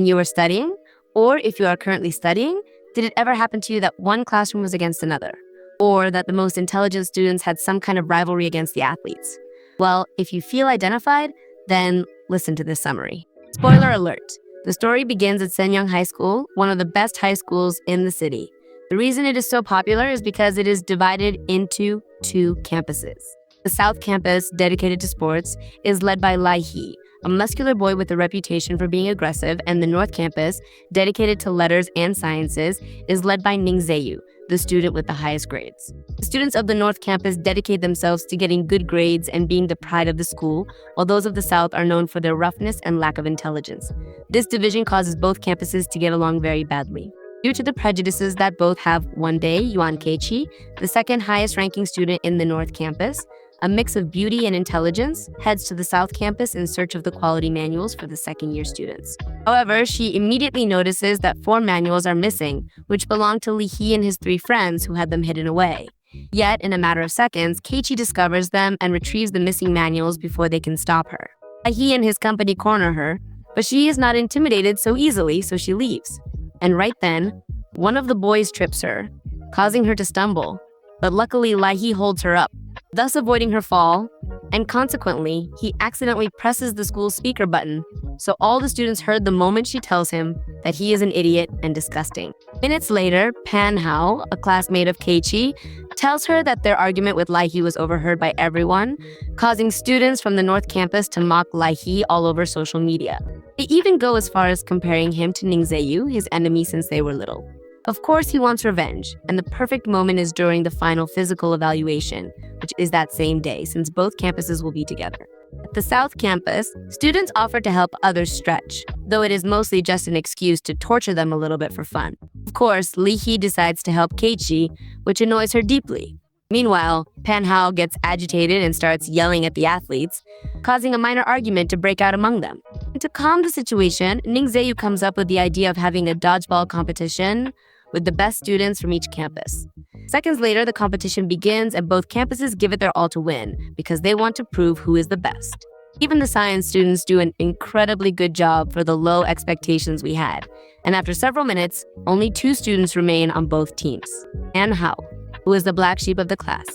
When you were studying, or if you are currently studying, did it ever happen to you that one classroom was against another? Or that the most intelligent students had some kind of rivalry against the athletes? Well, if you feel identified, then listen to this summary. Spoiler alert. The story begins at Senyang High School, one of the best high schools in the city. The reason it is so popular is because it is divided into two campuses. The South Campus, dedicated to sports, is led by Lai He, a muscular boy with a reputation for being aggressive, and the North Campus, dedicated to letters and sciences, is led by Ning Zayu, the student with the highest grades. The students of the North Campus dedicate themselves to getting good grades and being the pride of the school, while those of the South are known for their roughness and lack of intelligence. This division causes both campuses to get along very badly. Due to the prejudices that both have, one day, Yuan Keiichi, the second highest ranking student in the North Campus, a mix of beauty and intelligence, heads to the South Campus in search of the quality manuals for the second-year students. However, she immediately notices that 4 manuals are missing, which belong to Li He and his 3 friends who had them hidden away. Yet, in a matter of seconds, Keiichi discovers them and retrieves the missing manuals before they can stop her. Li He and his company corner her, but she is not intimidated so easily, so she leaves. And right then, one of the boys trips her, causing her to stumble, but luckily Lai He holds her up, thus avoiding her fall, and consequently, he accidentally presses the school's speaker button, so all the students heard the moment she tells him that he is an idiot and disgusting. Minutes later, Pan Hao, a classmate of Keiichi, tells her that their argument with Lai He was overheard by everyone, causing students from the North Campus to mock Lai He all over social media. They even go as far as comparing him to Ning Zayu, his enemy since they were little. Of course, he wants revenge, and the perfect moment is during the final physical evaluation, which is that same day, since both campuses will be together. At the South Campus, students offer to help others stretch, though it is mostly just an excuse to torture them a little bit for fun. Of course, Li He decides to help Keiichi, which annoys her deeply. Meanwhile, Pan Hao gets agitated and starts yelling at the athletes, causing a minor argument to break out among them. And to calm the situation, Ning Zayu comes up with the idea of having a dodgeball competition with the best students from each campus. Seconds later, the competition begins and both campuses give it their all to win because they want to prove who is the best. Even the science students do an incredibly good job for the low expectations we had. And after several minutes, only 2 students remain on both teams. Pan Hao, who is the black sheep of the class,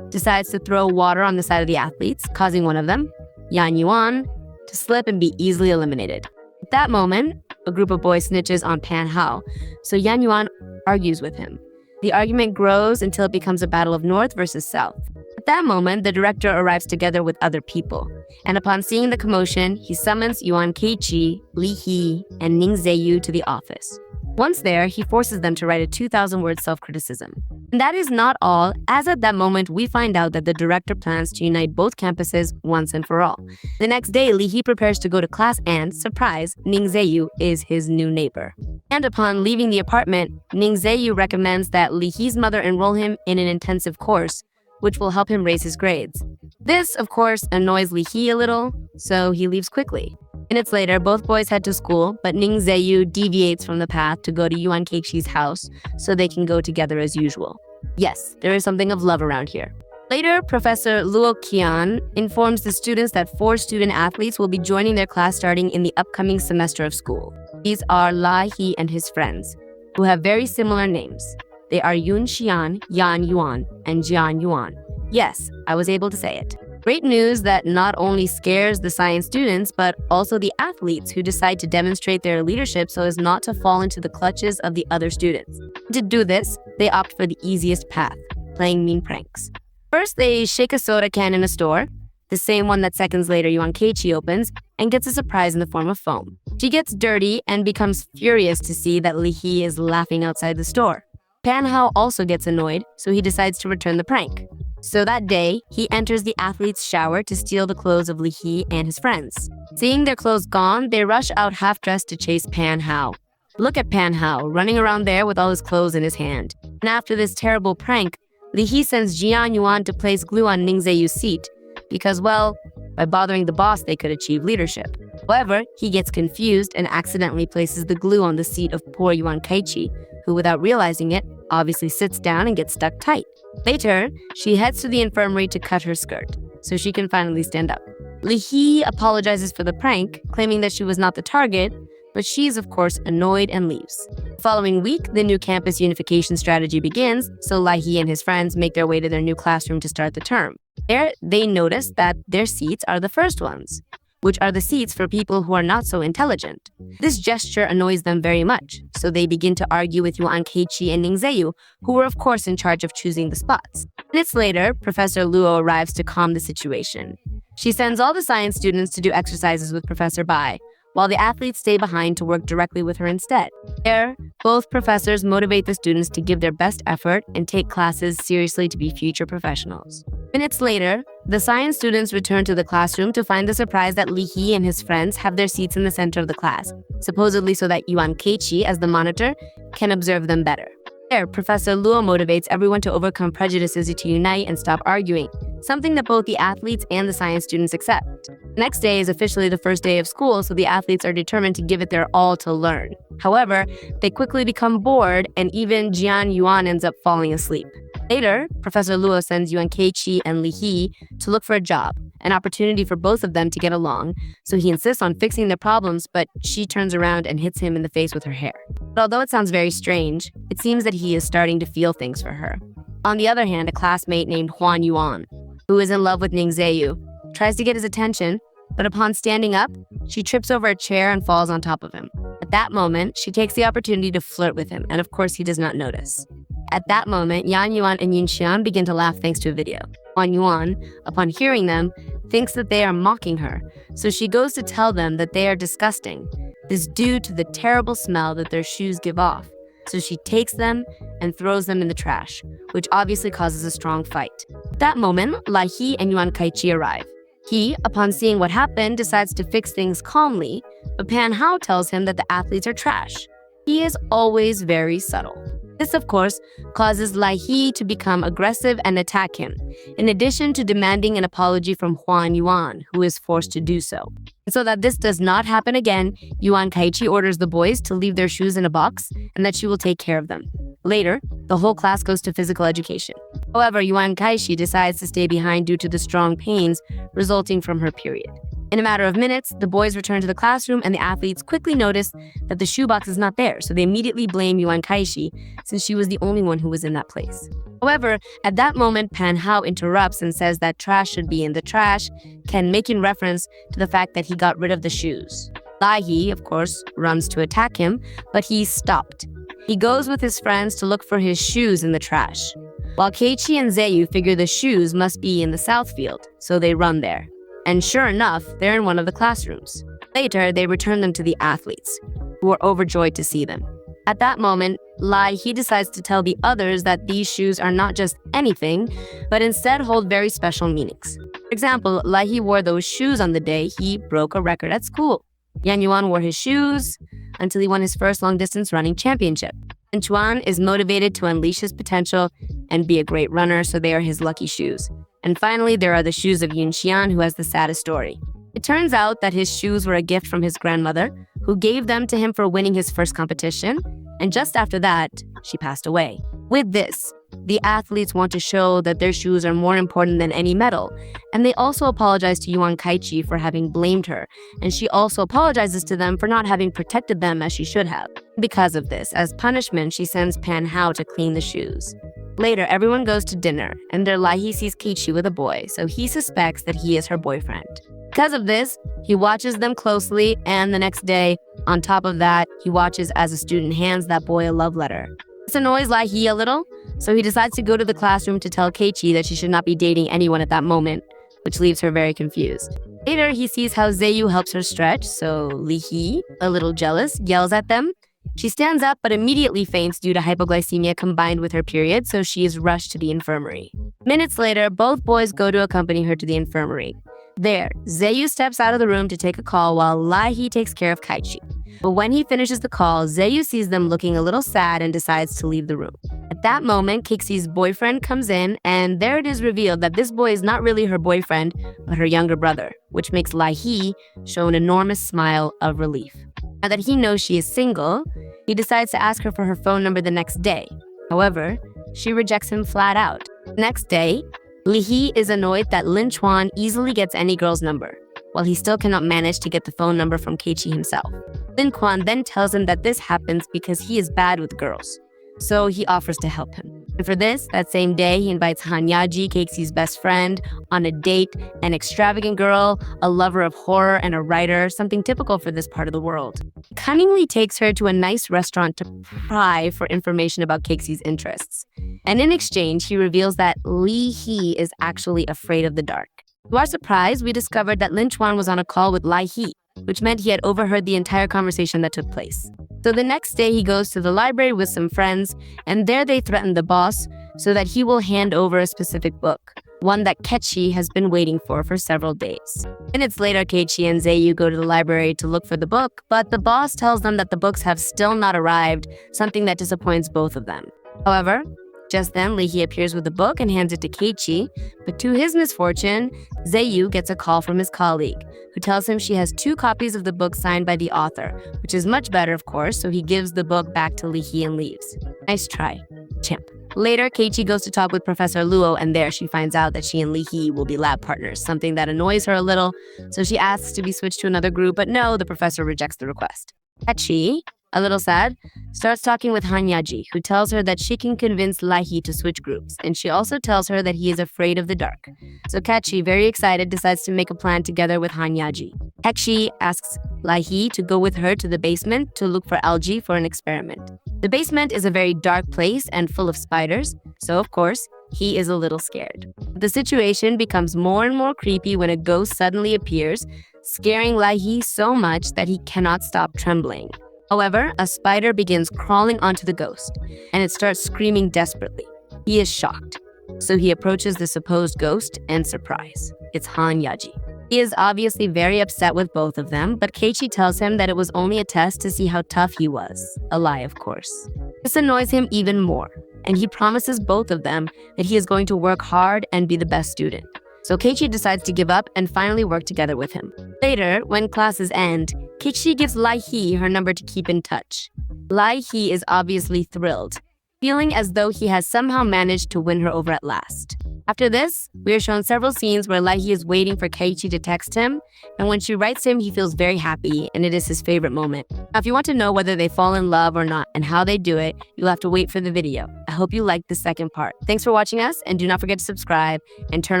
decides to throw water on the side of the athletes, causing one of them, Yan Yuan, to slip and be easily eliminated. At that moment, a group of boys snitches on Pan Hao, so Yan Yuan argues with him. The argument grows until it becomes a battle of North versus South. At that moment, the director arrives together with other people, and upon seeing the commotion, he summons Yuan Keiichi, Li He, and Ning Zayu to the office. Once there, he forces them to write a 2,000-word self-criticism. And that is not all, as at that moment, we find out that the director plans to unite both campuses once and for all. The next day, Li He prepares to go to class and, surprise, Ning Zayu is his new neighbor. And upon leaving the apartment, Ning Zayu recommends that Li He's mother enroll him in an intensive course, which will help him raise his grades. This, of course, annoys Li He a little, so he leaves quickly. Minutes later, both boys head to school, but Ning Zayu deviates from the path to go to Yuan Keiichi's house so they can go together as usual. Yes, there is something of love around here. Later, Professor Luo Qian informs the students that 4 student athletes will be joining their class starting in the upcoming semester of school. These are Lai He and his friends, who have very similar names. They are Yun Xian, Yan Yuan, and Jian Yuan. Yes, I was able to say it. Great news that not only scares the science students, but also the athletes who decide to demonstrate their leadership so as not to fall into the clutches of the other students. To do this, they opt for the easiest path, playing mean pranks. First, they shake a soda can in a store, the same one that seconds later Yuan Keiichi opens, and gets a surprise in the form of foam. She gets dirty and becomes furious to see that Li He is laughing outside the store. Pan Hao also gets annoyed, so he decides to return the prank. So that day, he enters the athlete's shower to steal the clothes of Li He and his friends. Seeing their clothes gone, they rush out half-dressed to chase Pan Hao. Look at Pan Hao, running around there with all his clothes in his hand. And after this terrible prank, Li He sends Jian Yuan to place glue on Ning Zayu's seat, because, well, by bothering the boss, they could achieve leadership. However, he gets confused and accidentally places the glue on the seat of poor Yuan Keiichi, who, without realizing it, obviously sits down and gets stuck tight. Later, she heads to the infirmary to cut her skirt, so she can finally stand up. Li He apologizes for the prank, claiming that she was not the target, but she's of course annoyed and leaves. The following week, the new campus unification strategy begins, so Lai-hee and his friends make their way to their new classroom to start the term. There, they notice that their seats are the first ones, which are the seats for people who are not so intelligent. This gesture annoys them very much, so they begin to argue with Yuan Keiichi and Ning Zayu, who were of course in charge of choosing the spots. Minutes later, Professor Luo arrives to calm the situation. She sends all the science students to do exercises with Professor Bai, while the athletes stay behind to work directly with her instead. There, both professors motivate the students to give their best effort and take classes seriously to be future professionals. Minutes later, the science students return to the classroom to find the surprise that Li-hee and his friends have their seats in the center of the class, supposedly so that Yuan Keiichi, as the monitor, can observe them better. There, Professor Luo motivates everyone to overcome prejudices to unite and stop arguing, something that both the athletes and the science students accept. The next day is officially the first day of school, so the athletes are determined to give it their all to learn. However, they quickly become bored, and even Jian Yuan ends up falling asleep. Later, Professor Luo sends Yuan Keiichi and Li-hee to look for a job, an opportunity for both of them to get along, so he insists on fixing their problems, but she turns around and hits him in the face with her hair. But although it sounds very strange, it seems that he is starting to feel things for her. On the other hand, a classmate named Huan Yuan, who is in love with Ning Zayu, tries to get his attention, but upon standing up, she trips over a chair and falls on top of him. At that moment, she takes the opportunity to flirt with him, and of course he does not notice. At that moment, Yan Yuan and Yin Xian begin to laugh thanks to a video. Huan Yuan, upon hearing them, thinks that they are mocking her, so she goes to tell them that they are disgusting. This is due to the terrible smell that their shoes give off. So she takes them and throws them in the trash, which obviously causes a strong fight. At that moment, Lai-hee and Yuan Keiichi arrive. He, upon seeing what happened, decides to fix things calmly, but Pan Hao tells him that the athletes are trash. He is always very subtle. This, of course, causes Lai-hee to become aggressive and attack him, in addition to demanding an apology from Huan Yuan, who is forced to do so. And so that this does not happen again, Yuan Keiichi orders the boys to leave their shoes in a box and that she will take care of them. Later, the whole class goes to physical education. However, Yuan Keiichi decides to stay behind due to the strong pains resulting from her period. In a matter of minutes, the boys return to the classroom and the athletes quickly notice that the shoebox is not there, so they immediately blame Yuan Keiichi since she was the only one who was in that place. However, at that moment, Pan Hao interrupts and says that trash should be in the trash, making reference to the fact that he got rid of the shoes. Lai-hee, of course, runs to attack him, but he's stopped. He goes with his friends to look for his shoes in the trash, while Keiichi and Zayu figure the shoes must be in the south field, so they run there. And sure enough, they're in one of the classrooms. Later, they return them to the athletes, who are overjoyed to see them. At that moment, Lai-hee decides to tell the others that these shoes are not just anything, but instead hold very special meanings. For example, Lai-hee wore those shoes on the day he broke a record at school. Yan Yuan wore his shoes until he won his first long-distance running championship. And Chuan is motivated to unleash his potential and be a great runner, so they are his lucky shoes. And finally, there are the shoes of Yin Xian, who has the saddest story. It turns out that his shoes were a gift from his grandmother, who gave them to him for winning his first competition, and just after that, she passed away. With this, the athletes want to show that their shoes are more important than any medal, and they also apologize to Yuan Keiichi for having blamed her, and she also apologizes to them for not having protected them as she should have. Because of this, as punishment, she sends Pan Hao to clean the shoes. Later, everyone goes to dinner, and there Lai-hee sees Keiichi with a boy, so he suspects that he is her boyfriend. Because of this, he watches them closely, and the next day, on top of that, he watches as a student hands that boy a love letter. This annoys Lai-hee a little, so he decides to go to the classroom to tell Keiichi that she should not be dating anyone at that moment, which leaves her very confused. Later, he sees how Zayu helps her stretch, so Li-hee, a little jealous, yells at them. She stands up but immediately faints due to hypoglycemia combined with her period, so she is rushed to the infirmary. Minutes later, both boys go to accompany her to the infirmary. There, Zayu steps out of the room to take a call while Lai-hee takes care of Keiichi. But when he finishes the call, Zayu sees them looking a little sad and decides to leave the room. At that moment, Keiichi's boyfriend comes in, and there it is revealed that this boy is not really her boyfriend, but her younger brother, which makes Lai-hee show an enormous smile of relief. Now that he knows she is single, he decides to ask her for her phone number the next day. However, she rejects him flat out. Next day, Li-hee is annoyed that Lin Chuan easily gets any girl's number. while he still cannot manage to get the phone number from Keiichi himself. Lin Quan then tells him that this happens because he is bad with girls, so he offers to help him. And for this, that same day, he invites Hanyaji, Keiichi's best friend, on a date, an extravagant girl, a lover of horror, and a writer, something typical for this part of the world. He cunningly takes her to a nice restaurant to pry for information about Keiichi's interests. And in exchange, he reveals that Li He is actually afraid of the dark. To our surprise, we discovered that Lin Chuan was on a call with Lai He, which meant he had overheard the entire conversation that took place. So the next day, he goes to the library with some friends, and there they threaten the boss so that he will hand over a specific book, one that Keiichi has been waiting for several days. Minutes later, Keiichi and Zayu go to the library to look for the book, but the boss tells them that the books have still not arrived, something that disappoints both of them. However, just then, Li He appears with the book and hands it to Keiichi, but to his misfortune, Zayu gets a call from his colleague, who tells him she has 2 copies of the book signed by the author, which is much better, of course, so he gives the book back to Li He and leaves. Nice try, chimp. Later, Keiichi goes to talk with Professor Luo, and there she finds out that she and Li He will be lab partners, something that annoys her a little, so she asks to be switched to another group, but no, the professor rejects the request. Keiichi, a little sad, starts talking with Hanyaji, who tells her that she can convince Lai He to switch groups, and she also tells her that he is afraid of the dark. So Keiichi, very excited, decides to make a plan together with Hanyaji. Keiichi asks Lai He to go with her to the basement to look for algae for an experiment. The basement is a very dark place and full of spiders, so of course, he is a little scared. The situation becomes more and more creepy when a ghost suddenly appears, scaring Lai He so much that he cannot stop trembling. However, a spider begins crawling onto the ghost, and it starts screaming desperately. He is shocked, so he approaches the supposed ghost, and surprise, it's Hanyaji. He is obviously very upset with both of them, but Keiichi tells him that it was only a test to see how tough he was. A lie, of course. This annoys him even more, and he promises both of them that he is going to work hard and be the best student. So Keiichi decides to give up and finally work together with him. Later, when classes end, Keiichi gives Lai He her number to keep in touch. Lai He is obviously thrilled, feeling as though he has somehow managed to win her over at last. After this, we are shown several scenes where Lai He is waiting for Keiichi to text him, and when she writes him, he feels very happy, and it is his favorite moment. Now, if you want to know whether they fall in love or not and how they do it, you'll have to wait for the video. I hope you liked the second part. Thanks for watching us, and do not forget to subscribe and turn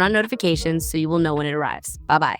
on notifications so you will know when it arrives. Bye-bye.